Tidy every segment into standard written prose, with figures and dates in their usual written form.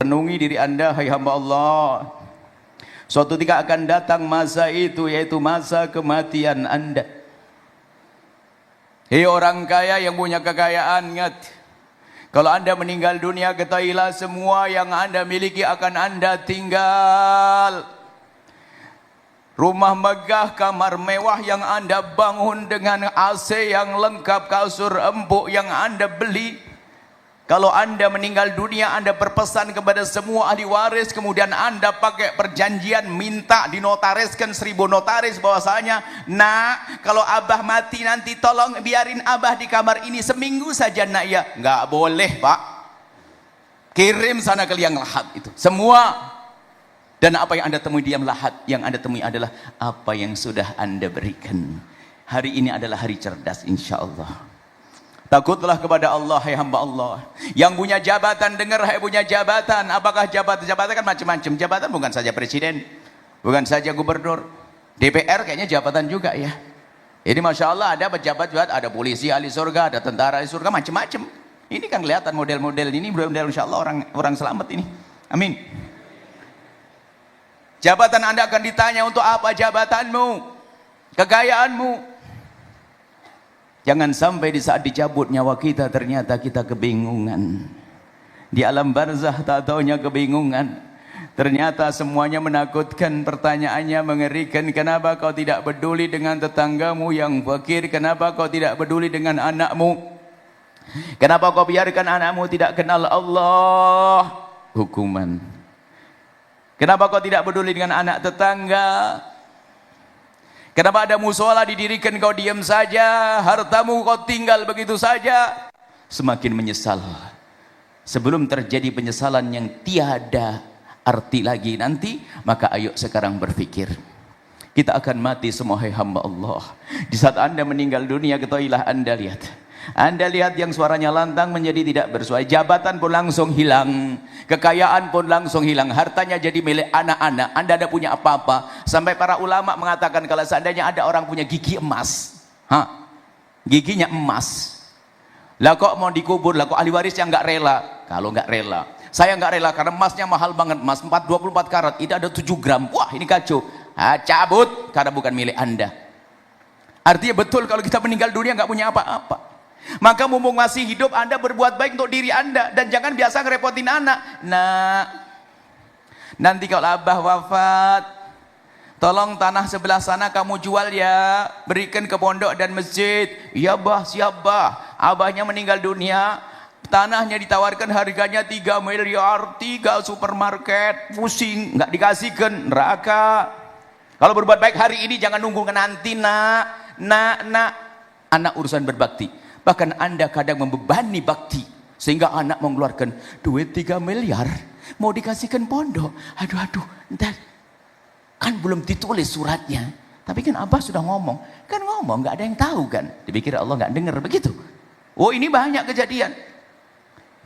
renungi diri Anda, hai hamba Allah. Suatu ketika akan datang masa itu, yaitu masa kematian Anda. Hei orang kaya yang punya kekayaan, ingat, kalau Anda meninggal dunia, ketahuilah semua yang Anda miliki akan Anda tinggal. Rumah megah, kamar mewah yang Anda bangun dengan AC yang lengkap, kasur empuk yang Anda beli. Kalau Anda meninggal dunia, Anda berpesan kepada semua ahli waris, kemudian Anda pakai perjanjian, minta dinotariskan 1000 notaris bahwasanya, nak, kalau abah mati nanti tolong biarin abah di kamar ini seminggu saja, nak ya. Nggak boleh, Pak. Kirim sana ke liang lahat itu semua. Dan apa yang Anda temui di liang lahat, yang Anda temui adalah apa yang sudah Anda berikan. Hari ini adalah hari cerdas, insya Allah. Takutlah kepada Allah, hai hamba Allah. Yang punya jabatan, dengar hai punya jabatan. Apakah jabatan kan macam-macam. Jabatan bukan saja presiden, bukan saja gubernur, DPR kayaknya jabatan juga ya. Ini masya Allah, ada pejabat, ada polisi ahli surga, ada tentara ahli surga, macam-macam. Ini kan kelihatan model-model ini, model insya Allah orang selamat ini. Amin. Jabatan Anda akan ditanya, untuk apa jabatanmu, kekayaanmu. Jangan sampai di saat dicabut nyawa kita ternyata kita kebingungan. Di alam barzah tak taunya kebingungan. Ternyata semuanya menakutkan, pertanyaannya mengerikan. Kenapa kau tidak peduli dengan tetanggamu yang fakir? Kenapa kau tidak peduli dengan anakmu? Kenapa kau biarkan anakmu tidak kenal Allah? Hukuman. Kenapa kau tidak peduli dengan anak tetangga? Kenapa ada musola didirikan kau diam saja? Hartamu kau tinggal begitu saja? Semakin menyesal. Sebelum terjadi penyesalan yang tiada arti lagi nanti, maka ayo sekarang berpikir. Kita akan mati semua, hai hamba Allah. Di saat Anda meninggal dunia, ketahuilah Anda lihat. Anda lihat yang suaranya lantang menjadi tidak bersuara. Jabatan pun langsung hilang. Kekayaan pun langsung hilang. Hartanya jadi milik anak-anak. Anda tidak punya apa-apa. Sampai para ulama mengatakan kalau seandainya ada orang punya gigi emas, giginya emas, lah kok mau dikubur, lah kok ahli waris yang nggak rela? Kalau nggak rela, saya nggak rela karena emasnya mahal banget, emas 24 karat, itu ada 7 gram. Wah, ini kacau. Cabut, karena bukan milik Anda. Artinya betul kalau kita meninggal dunia nggak punya apa-apa. Maka mumpung masih hidup, Anda berbuat baik untuk diri Anda. Dan jangan biasa ngerepotin anak. Nah, nanti kalau abah wafat, tolong tanah sebelah sana kamu jual ya, berikan ke pondok dan masjid. Ya bah, siap bah. Abahnya meninggal dunia, tanahnya ditawarkan harganya 3 miliar, 3 supermarket, pusing, nggak dikasihkan, neraka. Kalau berbuat baik hari ini, jangan nunggu ke nanti, nak. Anak urusan berbakti. Bahkan Anda kadang membebani bakti, sehingga anak mengeluarkan duit 3 miliar, mau dikasihkan pondok. Aduh, entar. Kan belum ditulis suratnya. Tapi kan Abah sudah ngomong. Kan ngomong, nggak ada yang tahu kan. Dipikir Allah nggak dengar begitu. Oh, ini banyak kejadian.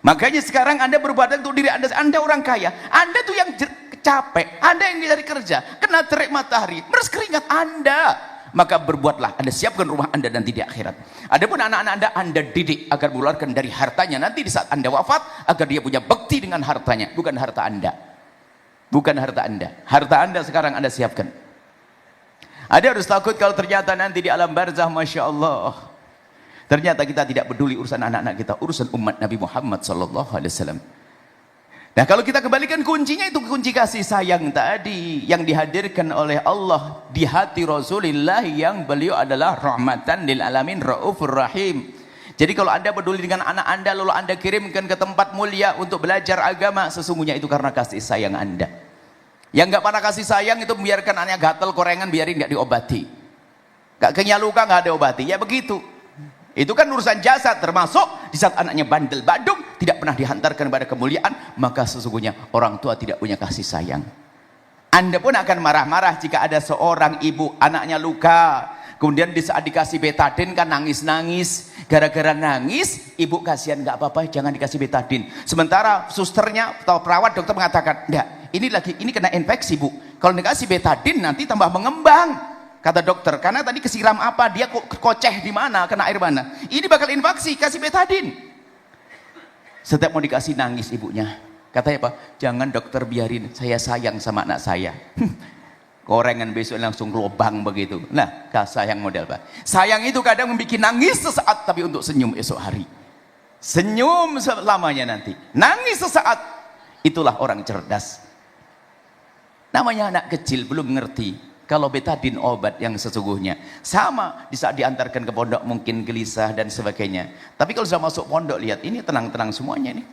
Makanya sekarang Anda berbuat untuk diri Anda. Anda orang kaya. Anda tuh yang capek. Anda yang cari kerja. Kena terik matahari. Meres keringat Anda. Maka berbuatlah, Anda siapkan rumah Anda nanti di akhirat. Adapun anak-anak Anda didik agar mengeluarkan dari hartanya nanti di saat Anda wafat, agar dia punya bekti dengan hartanya, bukan harta Anda. Bukan harta Anda. Harta Anda sekarang Anda siapkan. Ada harus takut kalau ternyata nanti di alam barzah, Masya Allah, ternyata kita tidak peduli urusan anak-anak kita, urusan umat Nabi Muhammad SAW. Nah, kalau kita kembalikan kuncinya, itu kunci kasih sayang tadi yang dihadirkan oleh Allah di hati Rasulullah, yang beliau adalah rahmatan lil alamin, raufur rahim. Jadi kalau Anda peduli dengan anak Anda lalu Anda kirimkan ke tempat mulia untuk belajar agama, sesungguhnya itu karena kasih sayang Anda. Yang nggak pernah kasih sayang itu biarkan anaknya gatal korengan, biarin nggak diobati. Nggak kenyal luka nggak ada obati, ya begitu. Itu kan urusan jasad, termasuk di saat anaknya bandel badung, tidak pernah dihantarkan kepada kemuliaan, maka sesungguhnya orang tua tidak punya kasih sayang. Anda pun akan marah-marah jika ada seorang ibu anaknya luka, kemudian di saat dikasih betadin kan nangis-nangis, gara-gara nangis ibu kasihan, nggak apa-apa jangan dikasih betadin. Sementara susternya atau perawat dokter mengatakan, enggak, ini kena infeksi bu, kalau dikasih betadin nanti tambah mengembang. Kata dokter, karena tadi kesiram apa, dia koceh di mana, kena air mana, ini bakal infeksi, kasih betadin. Setiap mau dikasih nangis ibunya. Katanya apa? Jangan dokter, biarin, saya sayang sama anak saya. Gorengan besok langsung lubang begitu. Nah, sayang model Pak. Sayang itu kadang membuat nangis sesaat, tapi untuk senyum esok hari. Senyum selamanya nanti. Nangis sesaat. Itulah orang cerdas. Namanya anak kecil belum ngerti kalau betadin obat yang sesungguhnya. Sama di saat diantarkan ke pondok mungkin gelisah dan sebagainya. Tapi kalau sudah masuk pondok, lihat ini tenang-tenang semuanya nih.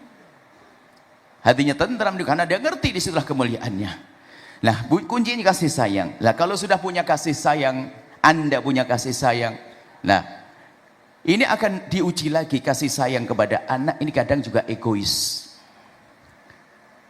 Hatinya tenteram karena dia ngerti disitulah kemuliaannya. Nah, kuncinya kasih sayang. Nah, kalau sudah punya kasih sayang, Anda punya kasih sayang. Nah, ini akan diuji lagi kasih sayang kepada anak. Ini kadang juga egois.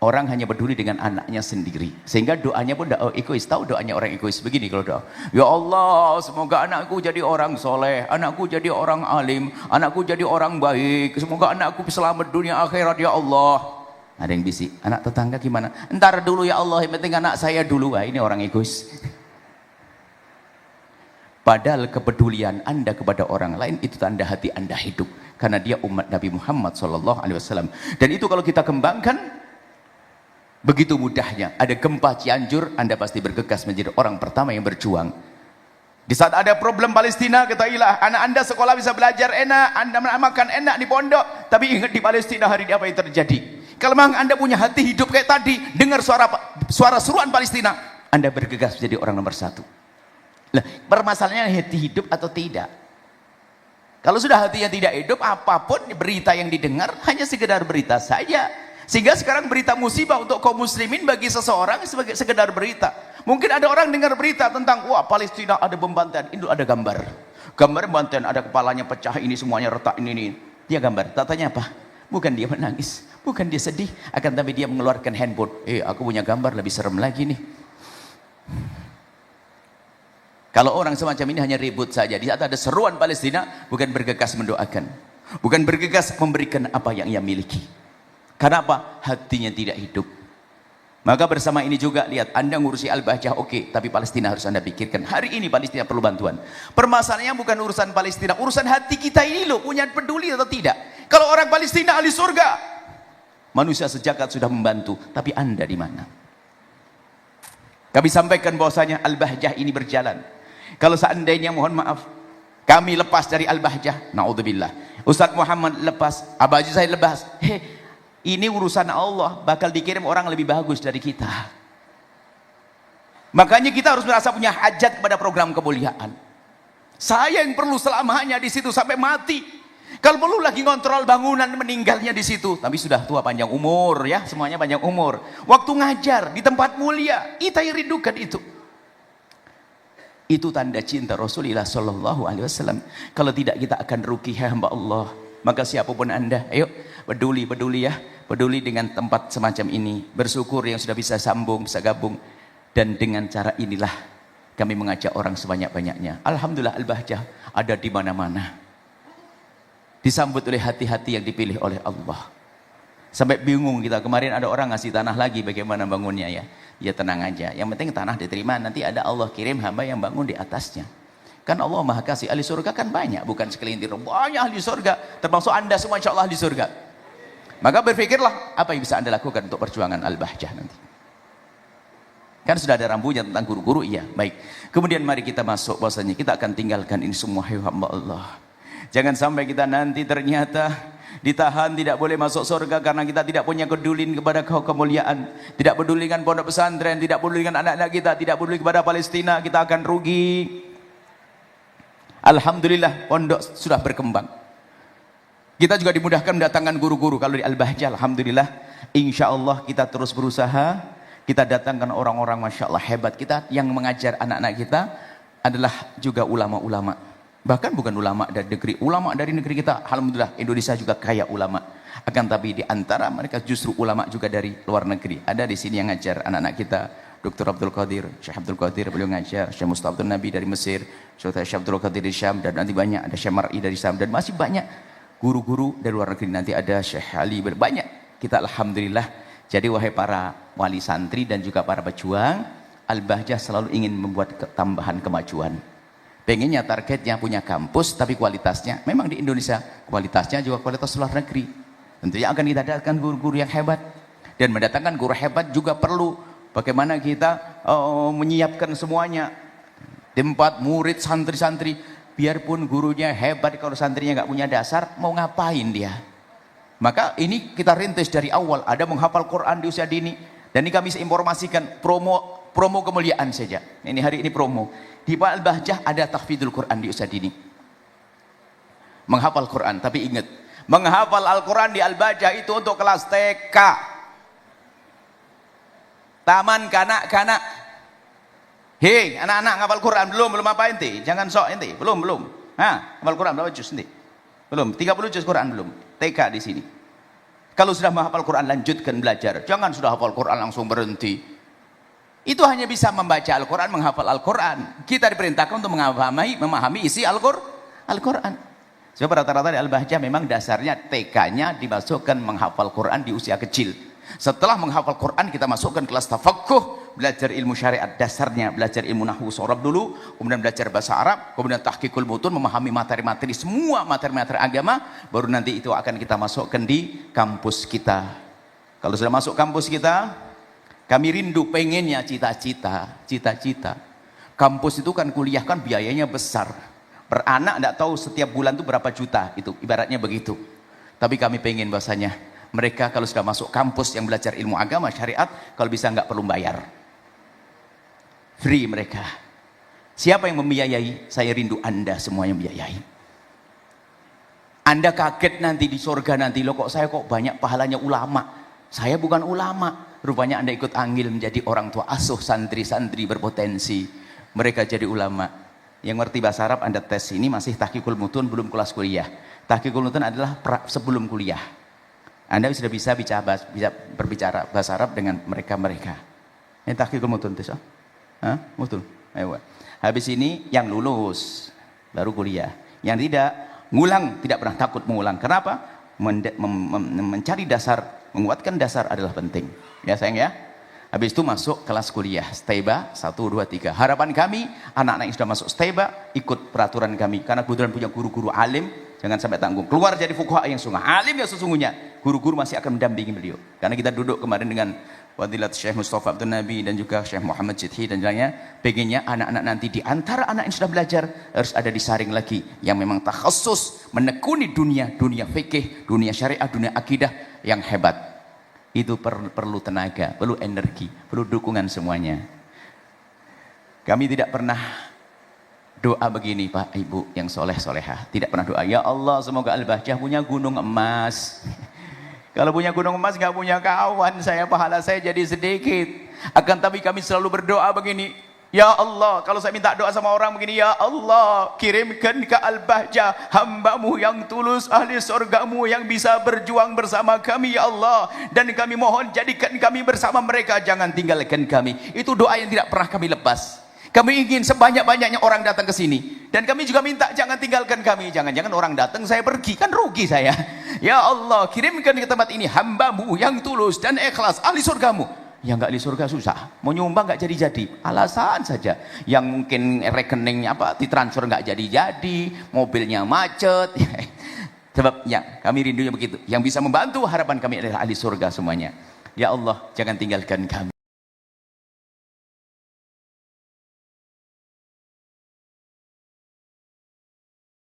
Orang hanya peduli dengan anaknya sendiri. Sehingga doanya pun egois. Tahu doanya orang egois? Begini kalau doa. Ya Allah, semoga anakku jadi orang soleh. Anakku jadi orang alim. Anakku jadi orang baik. Semoga anakku selamat dunia akhirat ya Allah. Ada yang bisik, anak tetangga gimana? Entar dulu ya Allah, yang penting anak saya dulu. Wah, ini orang egois. Padahal kepedulian Anda kepada orang lain itu tanda hati Anda hidup, karena dia umat Nabi Muhammad SAW. Dan itu kalau kita kembangkan begitu mudahnya. Ada gempa Cianjur, Anda pasti bergegas menjadi orang pertama yang berjuang. Di saat ada problem Palestina, ketahuilah anak Anda sekolah bisa belajar enak, Anda makan enak di pondok, tapi ingat di Palestina hari ini apa yang terjadi. Kalau memang Anda punya hati hidup kayak tadi, dengar suara seruan Palestina, Anda bergegas menjadi orang nomor satu. Nah, permasalahannya hati hidup atau tidak. Kalau sudah hatinya tidak hidup, apapun berita yang didengar hanya sekedar berita saja. Sehingga sekarang berita musibah untuk kaum muslimin bagi seseorang sebagai sekedar berita. Mungkin ada orang dengar berita tentang, wah Palestina ada pembantaian, itu ada gambar. Gambar pembantaian, ada kepalanya pecah, ini semuanya retak, ini. Dia gambar, tatanya apa? Bukan dia menangis, bukan dia sedih, akan tapi dia mengeluarkan handphone. Aku punya gambar lebih serem lagi nih. Kalau orang semacam ini hanya ribut saja. Di saat ada seruan Palestina, bukan bergegas mendoakan, bukan bergegas memberikan apa yang ia miliki. Karena apa? Hatinya tidak hidup. Maka bersama ini juga, lihat, Anda ngurusi Al-Bahjah, oke, tapi Palestina harus Anda pikirkan. Hari ini Palestina perlu bantuan. Permasalahannya bukan urusan Palestina, urusan hati kita ini loh, punya peduli atau tidak. Kalau orang Palestina ahli surga, manusia sejagat sudah membantu, tapi Anda di mana? Kami sampaikan bahwasanya Al-Bahjah ini berjalan. Kalau seandainya, mohon maaf, kami lepas dari Al-Bahjah, naudzubillah, Ustadz Muhammad lepas, Abah Haji saya lepas, ini urusan Allah, bakal dikirim orang lebih bagus dari kita. Makanya kita harus merasa punya hajat kepada program kemuliaan. Saya yang perlu selamanya di situ sampai mati. Kalau perlu lagi ngontrol bangunan, meninggalnya di situ. Tapi sudah tua, panjang umur ya, semuanya panjang umur. Waktu ngajar di tempat mulia, kita rindukan itu. Itu tanda cinta Rasulullah SAW. Kalau tidak, kita akan rugi hamba Allah. Maka siapapun Anda, ayo peduli ya, peduli dengan tempat semacam ini. Bersyukur yang sudah bisa sambung, bisa gabung. Dan dengan cara inilah kami mengajak orang sebanyak-banyaknya. Alhamdulillah Al-Bahjah ada di mana-mana. Disambut oleh hati-hati yang dipilih oleh Allah. Sampai bingung kita, kemarin ada orang ngasih tanah lagi, bagaimana bangunnya ya? Ya tenang aja, yang penting tanah diterima, nanti ada Allah kirim hamba yang bangun di atasnya. Kan Allah maha kasih, ahli surga kan banyak, bukan sekelintir, banyak ahli surga, termasuk Anda semua insya Allah ahli surga. Maka berpikirlah, apa yang bisa Anda lakukan untuk perjuangan Al-Bahjah nanti. Kan sudah ada rambunya tentang guru-guru, iya, baik. Kemudian mari kita masuk, bahwasanya kita akan tinggalkan ini semua, hai hamba Allah. Jangan sampai kita nanti ternyata ditahan, tidak boleh masuk surga karena kita tidak punya kedulin kepada kemuliaan, tidak peduli dengan pondok pesantren, tidak peduli dengan anak-anak kita, tidak peduli kepada Palestina, kita akan rugi. Alhamdulillah pondok sudah berkembang. Kita juga dimudahkan mendatangkan guru-guru. Kalau di Al-Bahjah, alhamdulillah, insya Allah kita terus berusaha. Kita datangkan orang-orang masya Allah hebat. Kita yang mengajar anak-anak kita adalah juga ulama-ulama. Bahkan bukan ulama dari negeri kita, alhamdulillah Indonesia juga kaya ulama. Akan tapi di antara mereka justru ulama juga dari luar negeri. Ada di sini yang ngajar anak-anak kita, Dr. Abdul Qadir, Syekh Abdul Qadir beliau ngajar, Syekh Mustafa Abdul Nabi dari Mesir, Syekh Abdul Qadir dari Syam, dan nanti banyak ada Syekh Mar'i dari Syam, dan masih banyak guru-guru dari luar negeri. Nanti ada Syekh Ali, banyak. Kita alhamdulillah. Jadi wahai para wali santri dan juga para pejuang, Al-Bahjah selalu ingin membuat tambahan kemajuan. Pengennya targetnya punya kampus, tapi kualitasnya memang di Indonesia, kualitasnya juga kualitas luar negeri. Tentunya akan kita datangkan guru-guru yang hebat. Dan mendatangkan guru hebat juga perlu. Bagaimana kita menyiapkan semuanya. Tempat murid, santri-santri. Biarpun gurunya hebat, kalau santrinya nggak punya dasar, mau ngapain dia? Maka ini kita rintis dari awal. Ada menghafal Quran di usia dini. Dan ini kami informasikan promo kemuliaan saja. Ini hari ini promo. Di Pak Al-Bahjah ada tahfidzul Quran di usia dini. Menghafal Quran, tapi ingat, menghafal Al-Quran di Al-Bahjah itu untuk kelas TK. Taman kanak-kanak. Hei, anak-anak ngapal Quran belum apa ente? Jangan sok ente, belum. Hah, ngapal Quran berapa juz ente? Belum, 30 juz Quran belum. TK di sini. Kalau sudah menghafal Quran lanjutkan belajar. Jangan sudah hafal Quran langsung berhenti. Itu hanya bisa membaca Al-Quran, menghafal Al-Quran. Kita diperintahkan untuk memahami isi Al-Quran. Sebab rata-rata di Al-Bahjah memang dasarnya TK-nya dimasukkan menghafal Quran di usia kecil. Setelah menghafal Quran kita masukkan kelas tafaqquh, belajar ilmu syariat dasarnya, belajar ilmu nahwu sorab dulu, kemudian belajar bahasa Arab, kemudian tahqiqul mutun, memahami materi-materi, semua materi-materi agama, baru nanti itu akan kita masukkan di kampus kita. Kalau sudah masuk kampus kita, kami rindu pengennya cita-cita. Kampus itu kan kuliah kan biayanya besar. Beranak tidak tahu setiap bulan itu berapa juta, itu ibaratnya begitu. Tapi kami pengen bahasanya mereka kalau sudah masuk kampus yang belajar ilmu agama syariat, kalau bisa nggak perlu bayar, free mereka. Siapa yang membiayai? Saya rindu Anda semua yang membiayai. Anda kaget nanti di surga nanti, loh kok saya kok banyak pahalanya ulama. Saya bukan ulama, rupanya Anda ikut anggil menjadi orang tua asuh santri-santri berpotensi, mereka jadi ulama. Yang ngerti bahasa Arab Anda tes ini masih tahqiqul mutun, belum kelas kuliah. Tahqiqul mutun adalah sebelum kuliah. Anda sudah bisa berbicara bahasa Arab dengan mereka. Ini tahqiqul mutun tes. Mutun. Ayo. Habis ini yang lulus baru kuliah. Yang tidak ngulang, tidak pernah takut mengulang. Kenapa? Mencari dasar, menguatkan dasar adalah penting. Ya sayang ya. Habis itu masuk kelas kuliah Steba 1, 2, 3. Harapan kami anak-anak yang sudah masuk Steba ikut peraturan kami, karena kebetulan punya guru-guru alim. Jangan sampai tanggung keluar jadi fuqaha yang sungguh alim yang sesungguhnya. Guru-guru masih akan mendampingi beliau, karena kita duduk kemarin dengan Fadilat Syekh Mustafa Abdul Nabi dan juga Syekh Muhammad Jidhi dan lainnya. Pengennya anak-anak nanti di antara anak yang sudah belajar harus ada disaring lagi yang memang takhasus menekuni dunia fikih, dunia syariah, dunia akidah yang hebat. Itu perlu tenaga, perlu energi, perlu dukungan semuanya. Kami tidak pernah doa begini Pak Ibu yang soleh-solehah, tidak pernah doa ya Allah semoga Al-Bahjah punya gunung emas. Kalau punya gunung emas nggak punya kawan, saya pahala saya jadi sedikit. Akan tapi kami selalu berdoa begini, ya Allah, kalau saya minta doa sama orang begini, ya Allah kirimkan ke Al-Bahjah hambamu yang tulus, ahli surgamu yang bisa berjuang bersama kami ya Allah, dan kami mohon jadikan kami bersama mereka, jangan tinggalkan kami. Itu doa yang tidak pernah kami lepas. Kami ingin sebanyak-banyaknya orang datang ke sini, dan kami juga minta jangan tinggalkan kami. Jangan-jangan orang datang saya pergi, kan rugi saya. Ya Allah kirimkan ke tempat ini hambamu yang tulus dan ikhlas, ahli surgamu. Yang nggak di surga susah, mau nyumbang nggak jadi-jadi, alasan saja. Yang mungkin rekeningnya ditransfer nggak jadi-jadi, mobilnya macet. Sebabnya kami rindunya begitu. Yang bisa membantu harapan kami adalah ahli surga semuanya. Ya Allah jangan tinggalkan kami.